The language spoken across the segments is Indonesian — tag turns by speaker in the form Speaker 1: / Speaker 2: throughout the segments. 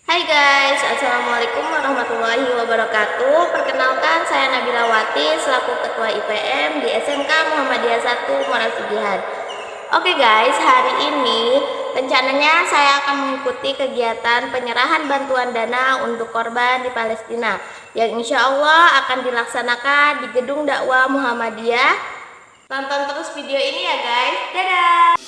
Speaker 1: Hai guys, Assalamualaikum warahmatullahi wabarakatuh. Perkenalkan, saya Nabila Wati selaku Ketua IPM di SMK Muhammadiyah 1 Muara Sugihan. Oke guys, hari ini rencananya saya akan mengikuti kegiatan penyerahan bantuan dana untuk korban di Palestina yang insya Allah akan dilaksanakan di Gedung Dakwah Muhammadiyah. Tonton terus video ini ya guys. Dadah!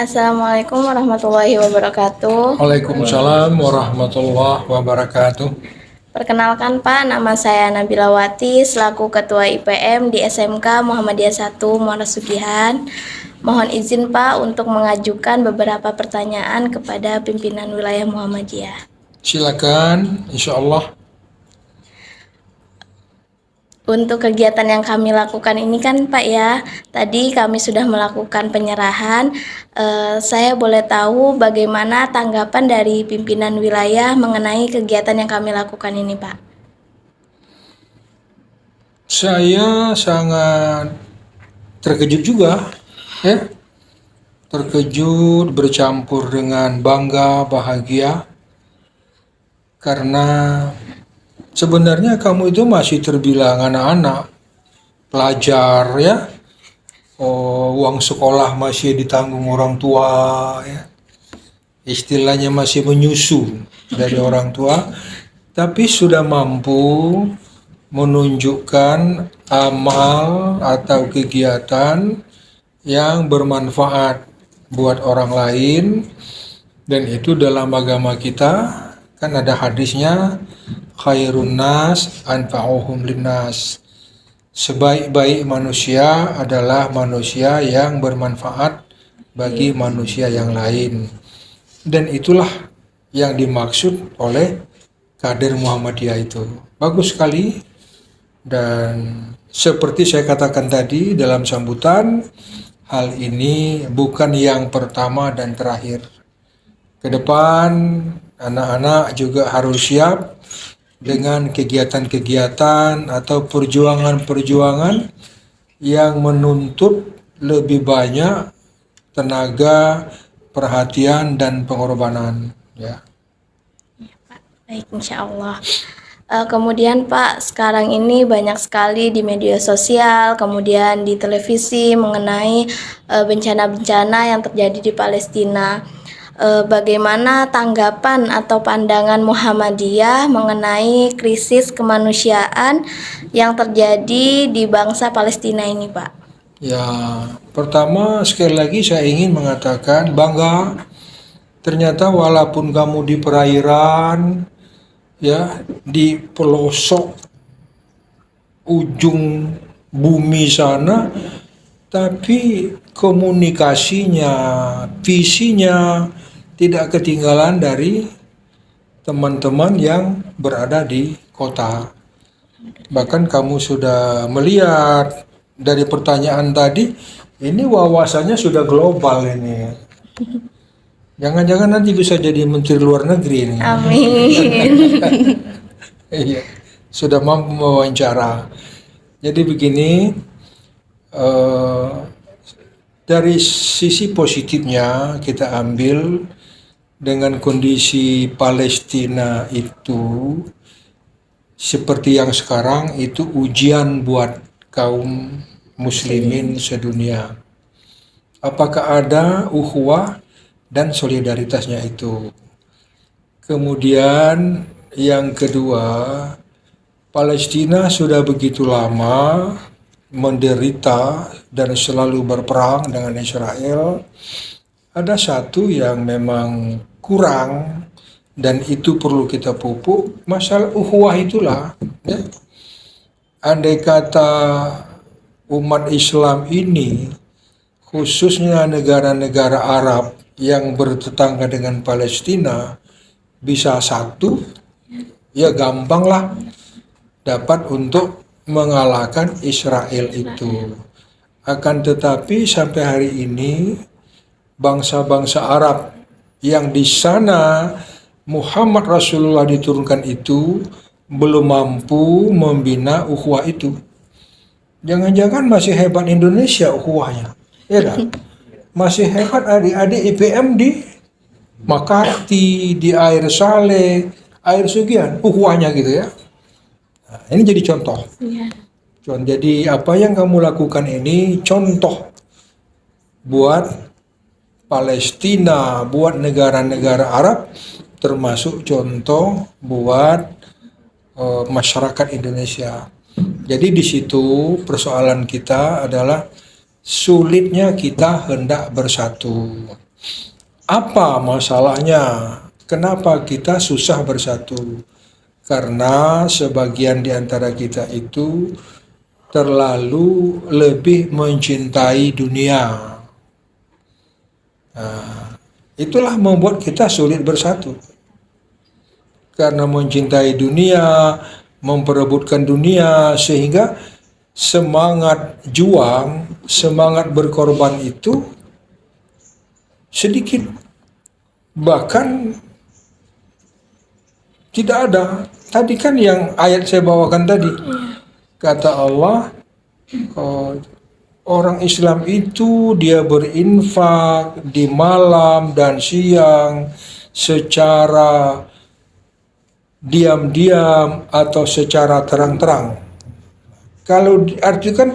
Speaker 1: Assalamualaikum warahmatullahi wabarakatuh.
Speaker 2: Waalaikumsalam warahmatullahi wabarakatuh.
Speaker 1: Perkenalkan Pak, nama saya Nabila Wati selaku Ketua IPM di SMK Muhammadiyah 1 Muara Sugihan. Mohon izin Pak untuk mengajukan beberapa pertanyaan kepada pimpinan wilayah Muhammadiyah.
Speaker 2: Silakan, insya Allah.
Speaker 1: Untuk kegiatan yang kami lakukan ini kan Pak ya, tadi kami sudah melakukan penyerahan. Saya boleh tahu bagaimana tanggapan dari pimpinan wilayah mengenai kegiatan yang kami lakukan ini Pak?
Speaker 2: Saya sangat terkejut juga, ya. Terkejut bercampur dengan bangga, bahagia, karena sebenarnya kamu itu masih terbilang anak-anak, pelajar ya. Uang sekolah masih ditanggung orang tua ya. Istilahnya masih menyusu dari orang tua, tapi sudah mampu menunjukkan amal atau kegiatan yang bermanfaat buat orang lain, dan itu dalam agama kita kan ada hadisnya, khairun nas anfa'uhum linnas. Sebaik-baik manusia adalah manusia yang bermanfaat bagi manusia yang lain. Dan itulah yang dimaksud oleh kader Muhammadiyah itu. Bagus sekali. Dan seperti saya katakan tadi dalam sambutan, hal ini bukan yang pertama dan terakhir. Ke depan anak-anak juga harus siap dengan kegiatan-kegiatan atau perjuangan-perjuangan yang menuntut lebih banyak tenaga, perhatian, dan pengorbanan. Ya.
Speaker 1: Baik, insya Allah. Kemudian Pak, sekarang ini banyak sekali di media sosial, kemudian di televisi mengenai bencana-bencana yang terjadi di Palestina. Bagaimana tanggapan atau pandangan Muhammadiyah mengenai krisis kemanusiaan yang terjadi di bangsa Palestina ini, Pak?
Speaker 2: Ya, pertama sekali lagi saya ingin mengatakan bangga. Ternyata walaupun kamu di perairan, ya, di pelosok ujung bumi sana, tapi komunikasinya, visinya tidak ketinggalan dari teman-teman yang berada di kota. Bahkan kamu sudah melihat dari pertanyaan tadi, ini wawasannya sudah global ini. Jangan-jangan nanti bisa jadi menteri luar negeri ini.
Speaker 1: Amin.
Speaker 2: Iya, sudah mampu mewawancara. Jadi begini, dari sisi positifnya kita ambil dengan kondisi Palestina itu seperti yang sekarang itu ujian buat kaum muslimin sedunia. Apakah ada ukhuwah dan solidaritasnya itu? Kemudian yang kedua, Palestina sudah begitu lama menderita dan selalu berperang dengan Israel, ada satu yang memang kurang dan itu perlu kita pupuk, masalah ukhuwah itulah. Ya. Andai kata umat Islam ini, khususnya negara-negara Arab yang bertetangga dengan Palestina, bisa satu, ya gampanglah dapat untuk mengalahkan Israel itu. Akan tetapi sampai hari ini bangsa-bangsa Arab yang di sana Muhammad Rasulullah diturunkan itu belum mampu membina ukhuwah itu. Jangan-jangan masih hebat Indonesia ukhuwahnya, ya kan? Masih hebat adik-adik IPM di Makarti, di Air Saleh, Air Sugian, ukhuwahnya gitu ya. Nah, ini jadi contoh. Jadi apa yang kamu lakukan ini contoh buat Palestina, buat negara-negara Arab, termasuk contoh buat masyarakat Indonesia. Jadi di situ persoalan kita adalah sulitnya kita hendak bersatu. Apa masalahnya? Kenapa kita susah bersatu? Karena sebagian di antara kita itu terlalu lebih mencintai dunia. Nah, itulah membuat kita sulit bersatu. Karena mencintai dunia, memperebutkan dunia, sehingga semangat juang, semangat berkorban itu sedikit, bahkan tidak ada. Tadi kan yang ayat saya bawakan tadi, kata Allah, orang Islam itu dia berinfak di malam dan siang secara diam-diam atau secara terang-terang. Kalau artikan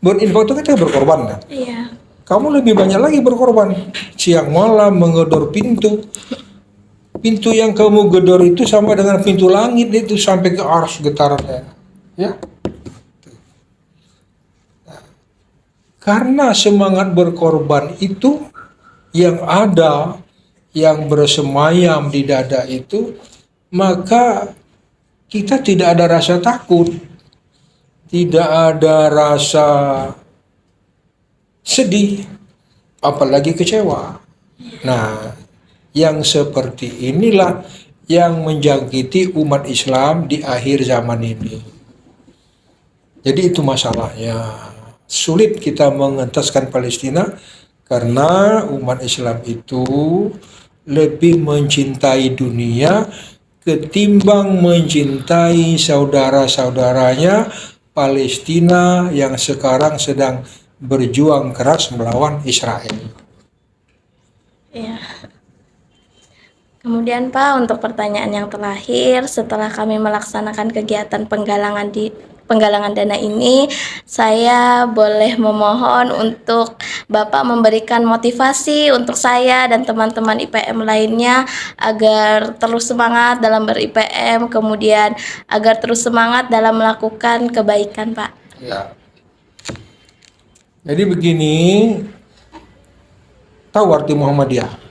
Speaker 2: berinfak itu kita berkorban kan?
Speaker 1: Iya.
Speaker 2: Kamu lebih banyak lagi berkorban. Siang malam mengedor pintu. Pintu yang kamu gedor itu sama dengan pintu langit itu sampai ke arsy getarannya. Ya. Karena semangat berkorban itu yang ada, yang bersemayam di dada itu, maka kita tidak ada rasa takut, tidak ada rasa sedih, apalagi kecewa. Nah, yang seperti inilah yang menjangkiti umat Islam di akhir zaman ini. Jadi itu masalahnya. Sulit kita mengentaskan Palestina karena umat Islam itu lebih mencintai dunia ketimbang mencintai saudara-saudaranya Palestina yang sekarang sedang berjuang keras melawan Israel.
Speaker 1: Iya. Kemudian Pak, untuk pertanyaan yang terakhir, setelah kami melaksanakan kegiatan penggalangan dana ini, saya boleh memohon untuk Bapak memberikan motivasi untuk saya dan teman-teman IPM lainnya agar terus semangat dalam ber-IPM, kemudian agar terus semangat dalam melakukan kebaikan, Pak.
Speaker 2: Ya. Jadi begini, tahu arti Muhammadiyah?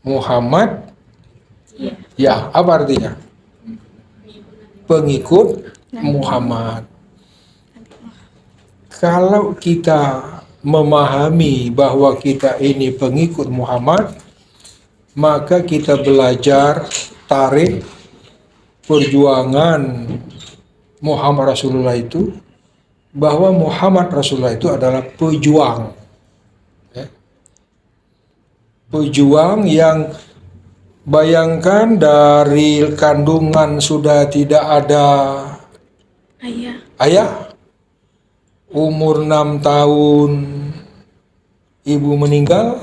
Speaker 2: Muhammad, ya, apa artinya? Pengikut Muhammad. Kalau kita memahami bahwa kita ini pengikut Muhammad, maka kita belajar tarikh perjuangan Muhammad Rasulullah itu, bahwa Muhammad Rasulullah itu adalah pejuang. Pejuang yang bayangkan dari kandungan sudah tidak ada ayah, umur 6 tahun ibu meninggal,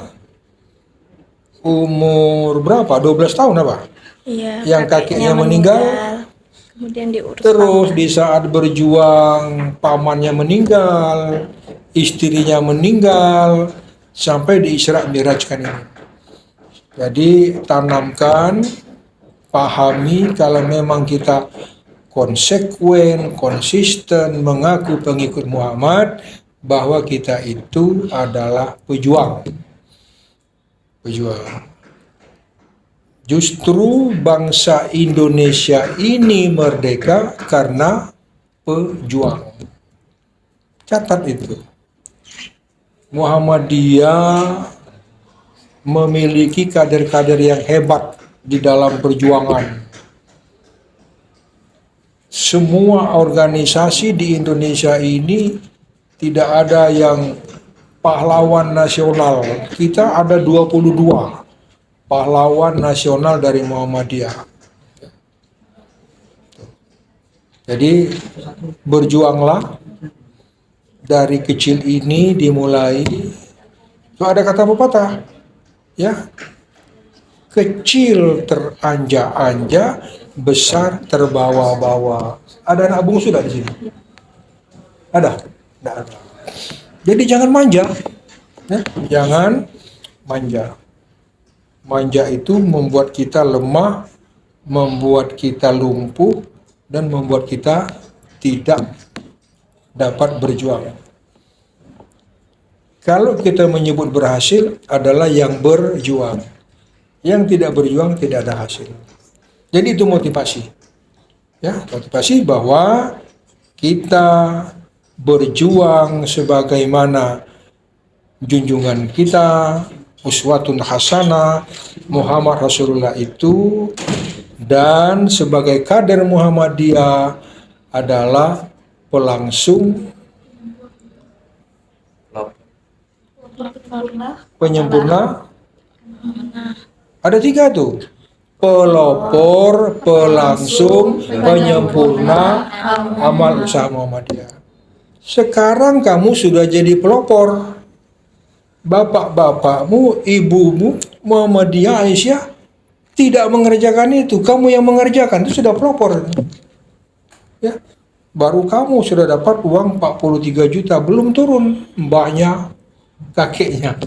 Speaker 2: umur berapa? 12 tahun apa?
Speaker 1: Iya,
Speaker 2: yang kakeknya meninggal,
Speaker 1: kemudian diurus.
Speaker 2: Terus di saat berjuang pamannya meninggal, istrinya meninggal, sampai di Isra Mirajkan ini. Jadi tanamkan, pahami kalau memang kita konsekuen, konsisten mengaku pengikut Muhammad, bahwa kita itu adalah pejuang. Pejuang. Justru bangsa Indonesia ini merdeka karena pejuang. Catat itu. Muhammadiyah memiliki kader-kader yang hebat di dalam perjuangan. Semua organisasi di Indonesia ini tidak ada yang pahlawan nasional. Kita ada 22 pahlawan nasional dari Muhammadiyah. Jadi berjuanglah dari kecil ini dimulai. So, ada kata pepatah, ya, kecil teranja-anja, besar terbawa-bawa. Ada anak bungsu di sini? Ada? Tidak ada. Jadi jangan manja, ya? Jangan manja. Manja itu membuat kita lemah, membuat kita lumpuh, dan membuat kita tidak dapat berjuang. Kalau kita menyebut berhasil adalah yang berjuang. Yang tidak berjuang tidak ada hasil. Jadi itu motivasi. Ya, motivasi bahwa kita berjuang sebagaimana junjungan kita, uswatun hasanah, Muhammad Rasulullah itu, dan sebagai kader Muhammadiyah adalah pelangsung, penyempurna. Ada 3 tuh. Pelopor, pelangsung, penyempurna amal usaha Muhammadiyah. Sekarang kamu sudah jadi pelopor. Bapak-bapakmu, ibumu, Muhammadiyah, Aisyah tidak mengerjakan itu. Kamu yang mengerjakan, itu sudah pelopor. Ya. Baru kamu sudah dapat uang 43 juta, belum turun mbahnya, kakeknya.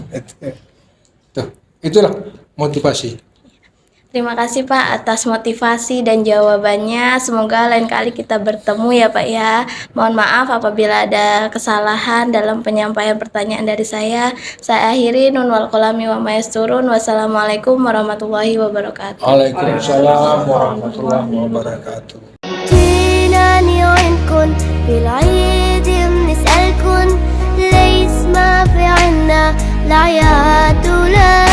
Speaker 2: Tuh, itulah motivasi.
Speaker 1: Terima kasih Pak atas motivasi dan jawabannya. Semoga lain kali kita bertemu ya Pak ya. Mohon maaf apabila ada kesalahan dalam penyampaian pertanyaan dari saya. Saya akhiri, nun wal qalami wa ma yasturun. Wassalamualaikum warahmatullahi wabarakatuh.
Speaker 2: Waalaikumsalam warahmatullahi wabarakatuh.
Speaker 3: جينا نعينكن في العيد بنسألكن ليس ما في عنا العياد ولا